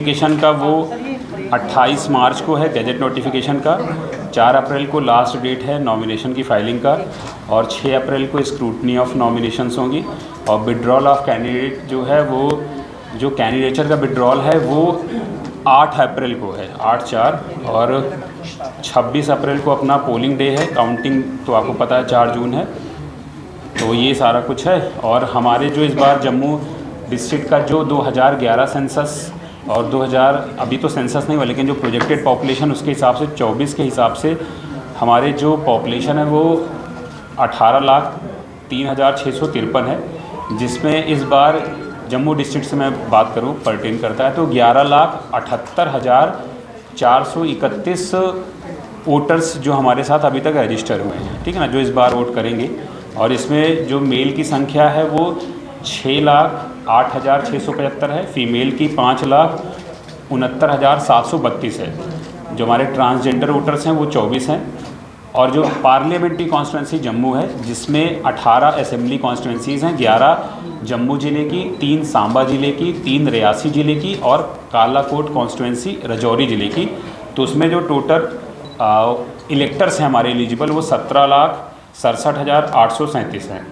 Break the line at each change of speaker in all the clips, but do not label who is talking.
Notification का वो 28 मार्च को है गैजेट नोटिफिकेशन का। 4 अप्रैल को लास्ट डेट है नॉमिनेशन की फाइलिंग का और 6 अप्रैल को स्क्रूटनी ऑफ नॉमिनेशंस होंगी। और विड्रॉल ऑफ कैंडिडेट जो है वो जो कैंडिडेचर का विड्रॉल है वो 8 अप्रैल को है, 8/4। और 26 अप्रैल को अपना पोलिंग डे है। काउंटिंग तो आपको पता है 4 जून है। तो ये सारा कुछ है। और हमारे जो इस बार जम्मू डिस्ट्रिक्ट का जो 2011 सेंसस और 2000 अभी तो सेंसस नहीं हुआ, लेकिन जो प्रोजेक्टेड पॉपुलेशन उसके हिसाब से 24 के हिसाब से हमारे जो पॉपुलेशन है वो 18,03,653 है, जिसमें इस बार जम्मू डिस्ट्रिक्ट से मैं बात करूं पर्टेन करता है तो 11,78,431 वोटर्स जो हमारे साथ अभी तक रजिस्टर हुए हैं, ठीक है ना, जो इस बार वोट करेंगे। और इसमें जो मेल की संख्या है वो 6,08,675 है, फीमेल की 5,69,732 है। जो हमारे ट्रांसजेंडर वोटर्स हैं वो 24 हैं। और जो पार्लियामेंट्री कॉन्स्टिट्यूंसी जम्मू है जिसमें 18 असेंबली कॉन्स्टिट्यूंसीज़ हैं, 11 जम्मू ज़िले की, 3 सांबा ज़िले की, 3 रियासी ज़िले की और कालाकोट कॉन्स्टिट्यूंसी राजौरी ज़िले की। तो उसमें जो टोटल इलेक्टर्स हैं हमारे एलिजिबल वो 17,67,837 हैं।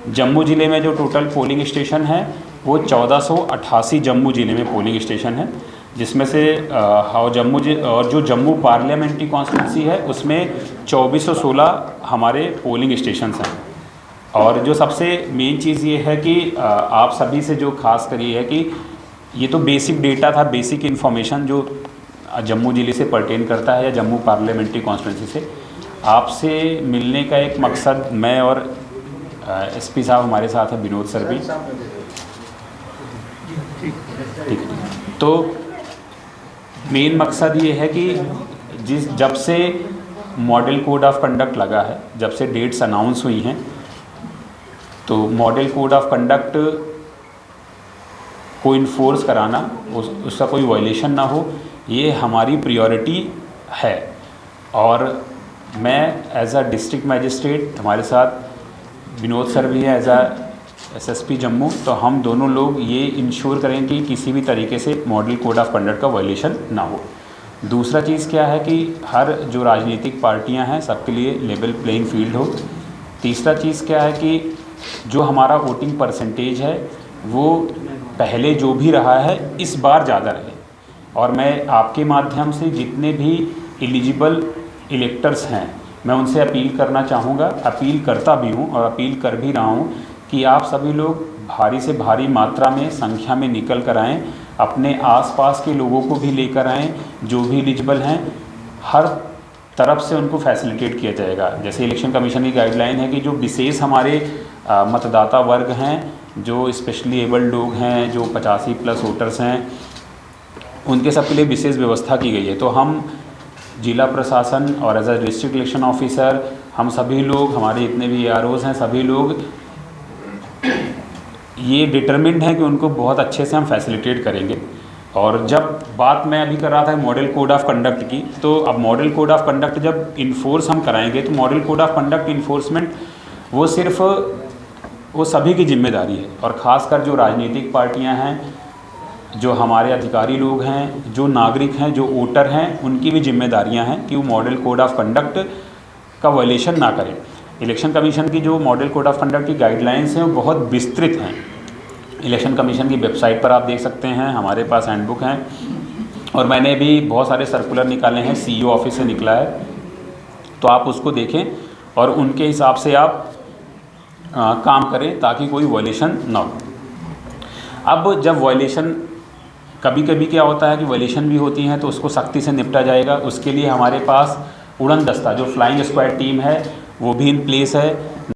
जम्मू ज़िले में जो टोटल पोलिंग स्टेशन है वो 1488 जम्मू ज़िले में पोलिंग स्टेशन है, जिसमें से और जो जम्मू पार्लियामेंट्री कॉन्स्टिट्यूंसी है उसमें 2416 हमारे पोलिंग स्टेशंस हैं। और जो सबसे मेन चीज़ ये है कि आप सभी से जो खास करी है कि ये तो बेसिक डेटा था, बेसिक इन्फॉर्मेशन जो जम्मू ज़िले से पर्टेन करता है या जम्मू पार्लियामेंट्री कॉन्स्टिट्यूंसी से। आपसे मिलने का एक मकसद, मैं और एसपी साहब हमारे साथ है, विनोद सर भी, ठीक है। तो मेन मकसद ये है कि जब से मॉडल कोड ऑफ कंडक्ट लगा है, जब से डेट्स अनाउंस हुई हैं, तो मॉडल कोड ऑफ कंडक्ट को इन्फोर्स कराना, उसका कोई वायलेशन ना हो, ये हमारी प्रायोरिटी है। और मैं एज अ डिस्ट्रिक्ट मैजिस्ट्रेट, हमारे साथ विनोद सर भी है एज अ एसएसपी जम्मू, तो हम दोनों लोग ये इंश्योर करें कि किसी भी तरीके से मॉडल कोड ऑफ कंडक्ट का वायलेशन ना हो। दूसरा चीज़ क्या है कि हर जो राजनीतिक पार्टियां हैं सबके लिए लेवल प्लेइंग फील्ड हो। तीसरा चीज़ क्या है कि जो हमारा वोटिंग परसेंटेज है वो पहले जो भी रहा है इस बार ज़्यादा रहे। और मैं आपके माध्यम से जितने भी एलिजिबल इलेक्टर्स हैं मैं उनसे अपील करना चाहूँगा, अपील करता भी हूँ और अपील कर भी रहा हूँ कि आप सभी लोग भारी से भारी मात्रा में संख्या में निकल कर आएँ, अपने आसपास के लोगों को भी लेकर आएँ जो भी एलिजिबल हैं। हर तरफ से उनको फैसिलिटेट किया जाएगा। जैसे इलेक्शन कमीशन की गाइडलाइन है कि जो विशेष हमारे मतदाता वर्ग हैं, जो स्पेशली एबल्ड लोग हैं, जो 85+ वोटर्स हैं, उनके सबके लिए विशेष व्यवस्था की गई है। तो हम जिला प्रशासन और as a district election officer, हम सभी लोग, हमारे जितने भी AROs हैं, सभी लोग ये डिटरमिन्ड हैं कि उनको बहुत अच्छे से हम फैसिलिटेट करेंगे। और जब बात मैं अभी कर रहा था मॉडल कोड ऑफ कंडक्ट की, तो अब मॉडल कोड ऑफ कंडक्ट जब इन्फोर्स हम कराएंगे तो model code of conduct enforcement वो सिर्फ वो सभी की जिम्मेदारी है। और ख़ासकर जो राजनीतिक पार्टियां हैं, जो हमारे अधिकारी लोग हैं, जो नागरिक हैं, जो वोटर हैं, उनकी भी जिम्मेदारियां हैं कि वो मॉडल कोड ऑफ कंडक्ट का वायलेशन ना करें। इलेक्शन कमीशन की जो मॉडल कोड ऑफ कंडक्ट की गाइडलाइंस हैं वो बहुत विस्तृत हैं। इलेक्शन कमीशन की वेबसाइट पर आप देख सकते हैं, हमारे पास हैंडबुक हैं और मैंने भी बहुत सारे सर्कुलर निकाले हैं, CEO ऑफिस से निकला है, तो आप उसको देखें और उनके हिसाब से आप काम करें ताकि कोई वायलेशन ना हो। अब जब वायलेशन, कभी कभी क्या होता है कि वायलेशन भी होती हैं तो उसको सख्ती से निपटा जाएगा। उसके लिए हमारे पास उड़न दस्ता, जो फ्लाइंग स्क्वाड टीम है, वो भी इन प्लेस है।